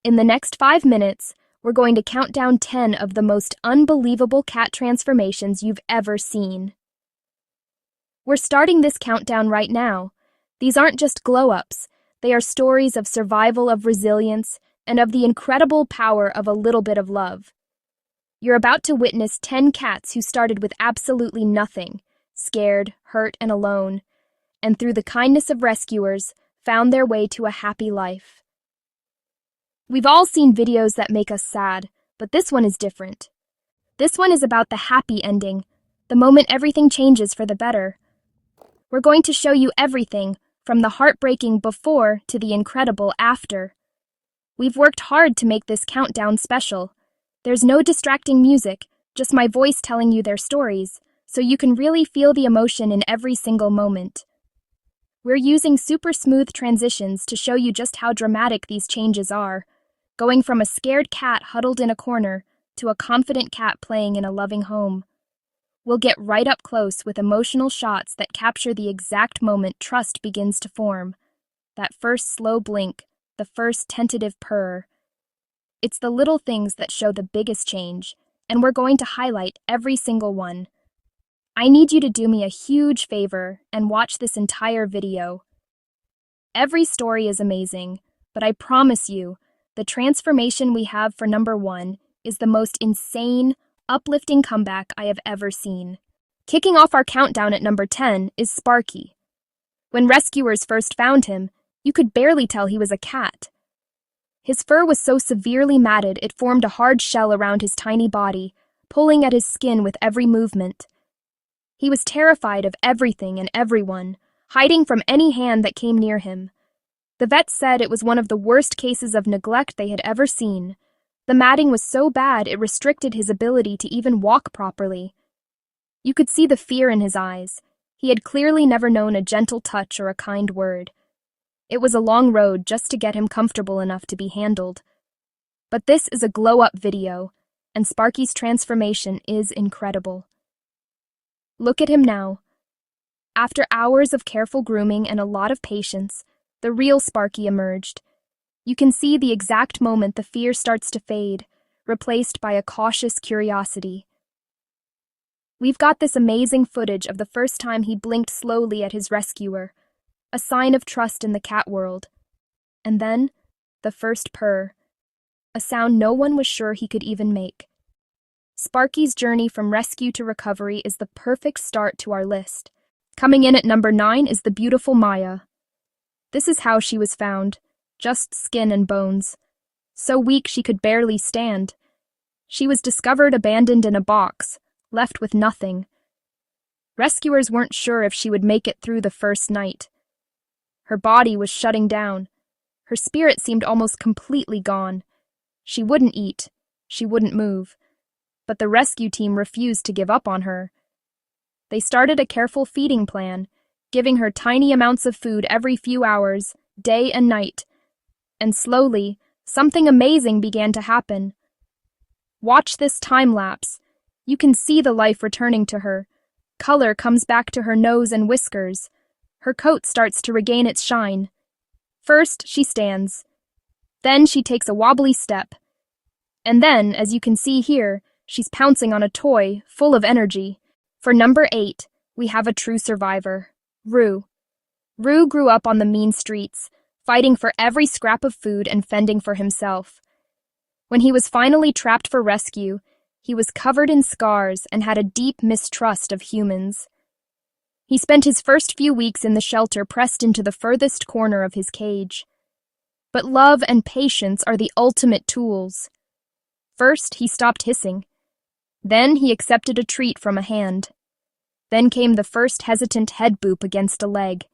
In the next 5 minutes, we're going to count down 10 of the most unbelievable cat transformations you've ever seen. We're starting this countdown right now. These aren't just glow-ups. They are stories of survival, of resilience, and of the incredible power of a little bit of love. You're about to witness 10 cats who started with absolutely nothing, scared, hurt, and alone, and through the kindness of rescuers, found their way to a happy life. We've all seen videos that make us sad, but this one is different. This one is about the happy ending, the moment everything changes for the better. We're going to show you everything, from the heartbreaking before to the incredible after. We've worked hard to make this countdown special. There's no distracting music, just my voice telling you their stories, so you can really feel the emotion in every single moment. We're using super smooth transitions to show you just how dramatic these changes are, going from a scared cat huddled in a corner to a confident cat playing in a loving home. We'll get right up close with emotional shots that capture the exact moment trust begins to form. That first slow blink, the first tentative purr. It's the little things that show the biggest change, and we're going to highlight every single one. I need you to do me a huge favor and watch this entire video. Every story is amazing, but I promise you, the transformation we have for number 1 is the most insane, uplifting comeback I have ever seen. Kicking off our countdown at number 10 is Sparky. When rescuers first found him, you could barely tell he was a cat. His fur was so severely matted it formed a hard shell around his tiny body, pulling at his skin with every movement. He was terrified of everything and everyone, hiding from any hand that came near him. The vets said it was one of the worst cases of neglect they had ever seen. The matting was so bad it restricted his ability to even walk properly. You could see the fear in his eyes. He had clearly never known a gentle touch or a kind word. It was a long road just to get him comfortable enough to be handled. But this is a glow-up video, and Sparky's transformation is incredible. Look at him now. After hours of careful grooming and a lot of patience, the real Sparky emerged. You can see the exact moment the fear starts to fade, replaced by a cautious curiosity. We've got this amazing footage of the first time he blinked slowly at his rescuer, a sign of trust in the cat world. And then, the first purr, a sound no one was sure he could even make. Sparky's journey from rescue to recovery is the perfect start to our list. Coming in at number 9 is the beautiful Maya. This is how she was found, just skin and bones. So weak she could barely stand. She was discovered abandoned in a box, left with nothing. Rescuers weren't sure if she would make it through the first night. Her body was shutting down. Her spirit seemed almost completely gone. She wouldn't eat. She wouldn't move. But the rescue team refused to give up on her. They started a careful feeding plan, giving her tiny amounts of food every few hours, day and night. And slowly, something amazing began to happen. Watch this time lapse. You can see the life returning to her. Color comes back to her nose and whiskers. Her coat starts to regain its shine. First, she stands. Then she takes a wobbly step. And then, as you can see here, she's pouncing on a toy, full of energy. For number 8, we have a true survivor, Rue. Rue grew up on the mean streets, fighting for every scrap of food and fending for himself. When he was finally trapped for rescue, he was covered in scars and had a deep mistrust of humans. He spent his first few weeks in the shelter pressed into the furthest corner of his cage. But love and patience are the ultimate tools. First, he stopped hissing. Then he accepted a treat from a hand. Then came the first hesitant head boop against a leg.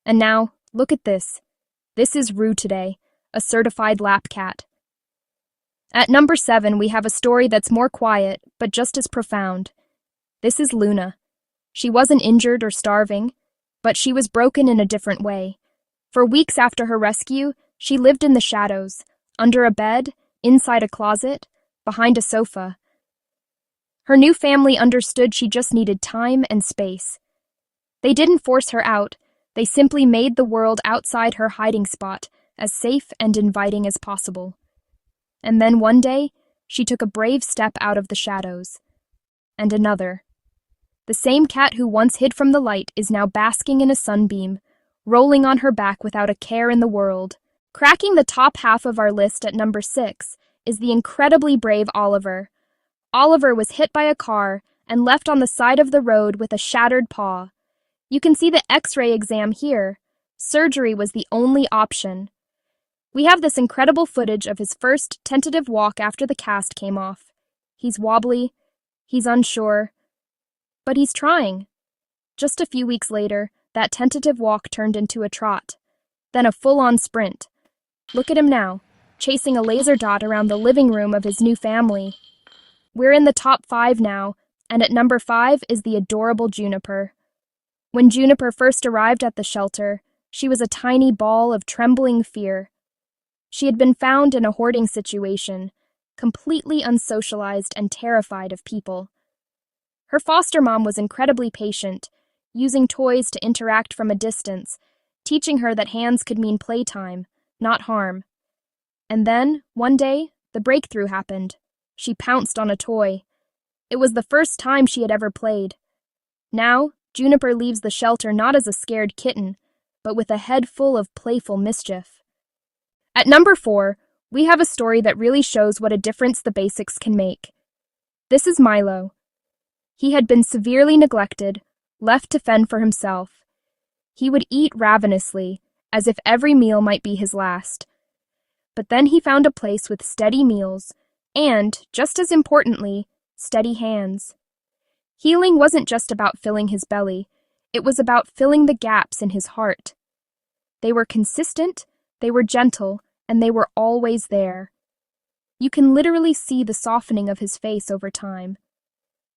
And now, look at this. This is Rue today, a certified lap cat. At number 7, we have a story that's more quiet, but just as profound. This is Luna. She wasn't injured or starving, but she was broken in a different way. For weeks after her rescue, she lived in the shadows, under a bed, inside a closet, behind a sofa. Her new family understood she just needed time and space. They didn't force her out, they simply made the world outside her hiding spot as safe and inviting as possible. And then one day, she took a brave step out of the shadows. And another. The same cat who once hid from the light is now basking in a sunbeam, rolling on her back without a care in the world. Cracking the top half of our list at number 6 is the incredibly brave Oliver. Oliver was hit by a car and left on the side of the road with a shattered paw. You can see the X-ray exam here. Surgery was the only option. We have this incredible footage of his first tentative walk after the cast came off. He's wobbly, he's unsure, but he's trying. Just a few weeks later, that tentative walk turned into a trot, then a full-on sprint. Look at him now, chasing a laser dot around the living room of his new family. We're in the top 5 now, and at number 5 is the adorable Juniper. When Juniper first arrived at the shelter, she was a tiny ball of trembling fear. She had been found in a hoarding situation, completely unsocialized and terrified of people. Her foster mom was incredibly patient, using toys to interact from a distance, teaching her that hands could mean playtime, not harm. And then, one day, the breakthrough happened. She pounced on a toy. It was the first time she had ever played. Now, Juniper leaves the shelter not as a scared kitten, but with a head full of playful mischief. At number 4, we have a story that really shows what a difference the basics can make. This is Milo. He had been severely neglected, left to fend for himself. He would eat ravenously, as if every meal might be his last. But then he found a place with steady meals, and, just as importantly, steady hands. Healing wasn't just about filling his belly, it was about filling the gaps in his heart. They were consistent, they were gentle, and they were always there. You can literally see the softening of his face over time.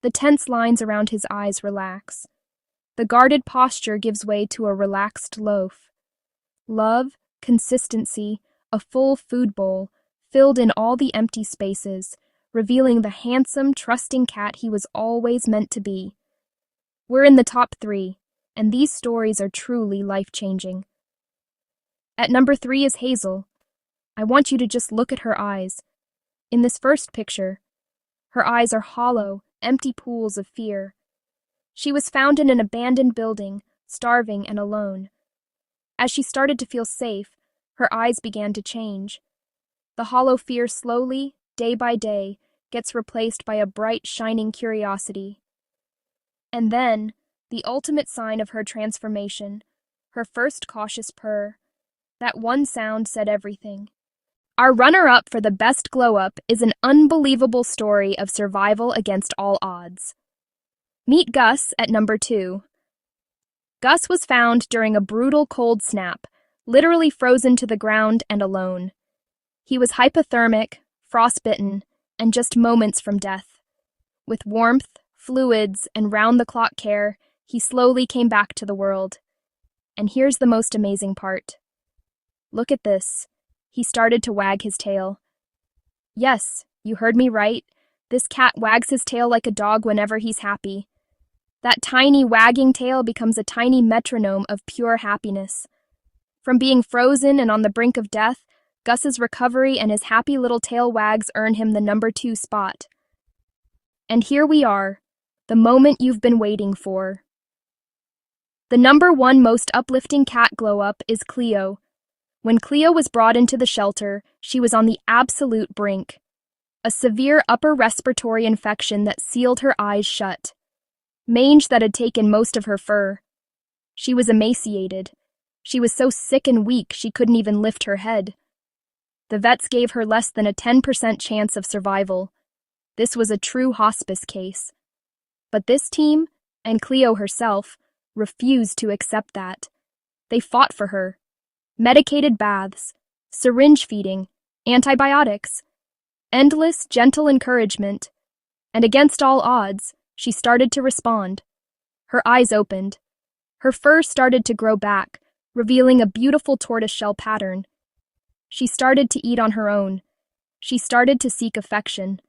The tense lines around his eyes relax. The guarded posture gives way to a relaxed loaf. Love, consistency, a full food bowl, filled in all the empty spaces, revealing the handsome, trusting cat he was always meant to be. We're in the top 3, and these stories are truly life-changing. At number 3 is Hazel. I want you to just look at her eyes. In this first picture, her eyes are hollow, empty pools of fear. She was found in an abandoned building, starving and alone. As she started to feel safe, her eyes began to change. The hollow fear slowly, day by day, gets replaced by a bright, shining curiosity. And then, the ultimate sign of her transformation, her first cautious purr. That one sound said everything. Our runner-up for the best glow-up is an unbelievable story of survival against all odds. Meet Gus at number 2. Gus was found during a brutal cold snap, literally frozen to the ground and alone. He was hypothermic, frostbitten, and just moments from death. With warmth, fluids, and round-the-clock care, he slowly came back to the world. And here's the most amazing part. Look at this. He started to wag his tail. Yes, you heard me right. This cat wags his tail like a dog whenever he's happy. That tiny wagging tail becomes a tiny metronome of pure happiness. From being frozen and on the brink of death, Gus's recovery and his happy little tail wags earn him the number 2 spot. And here we are, the moment you've been waiting for. The number 1 most uplifting cat glow-up is Cleo. When Cleo was brought into the shelter, she was on the absolute brink. A severe upper respiratory infection that sealed her eyes shut. Mange that had taken most of her fur. She was emaciated. She was so sick and weak she couldn't even lift her head. The vets gave her less than a 10% chance of survival. This was a true hospice case. But this team, and Cleo herself, refused to accept that. They fought for her. Medicated baths, syringe feeding, antibiotics, endless, gentle encouragement. And against all odds, she started to respond. Her eyes opened. Her fur started to grow back, revealing a beautiful tortoiseshell pattern. She started to eat on her own. She started to seek affection.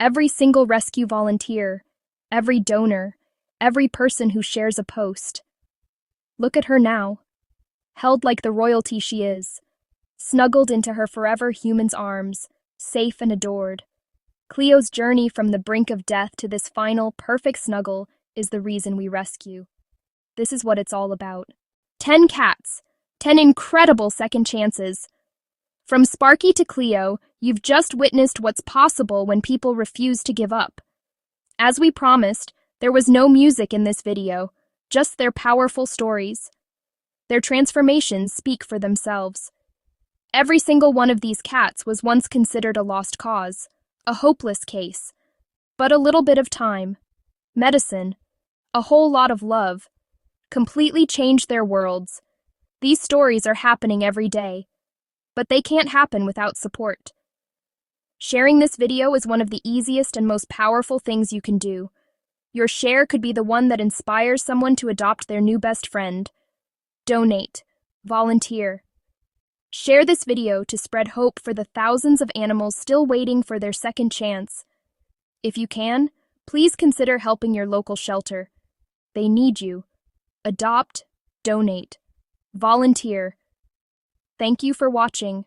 Every single rescue volunteer, every donor, every person who shares a post. Look at her now. Held like the royalty she is, snuggled into her forever human's arms, safe and adored. Cleo's journey from the brink of death to this final, perfect snuggle is the reason we rescue. This is what it's all about. 10 cats. 10 incredible second chances. From Sparky to Cleo, you've just witnessed what's possible when people refuse to give up. As we promised, there was no music in this video, just their powerful stories. Their transformations speak for themselves. Every single one of these cats was once considered a lost cause, a hopeless case. But a little bit of time, medicine, a whole lot of love, completely changed their worlds. These stories are happening every day, but they can't happen without support. Sharing this video is one of the easiest and most powerful things you can do. Your share could be the one that inspires someone to adopt their new best friend. Donate. Volunteer. Share this video to spread hope for the thousands of animals still waiting for their second chance. If you can, please consider helping your local shelter. They need you. Adopt, donate, volunteer. Thank you for watching.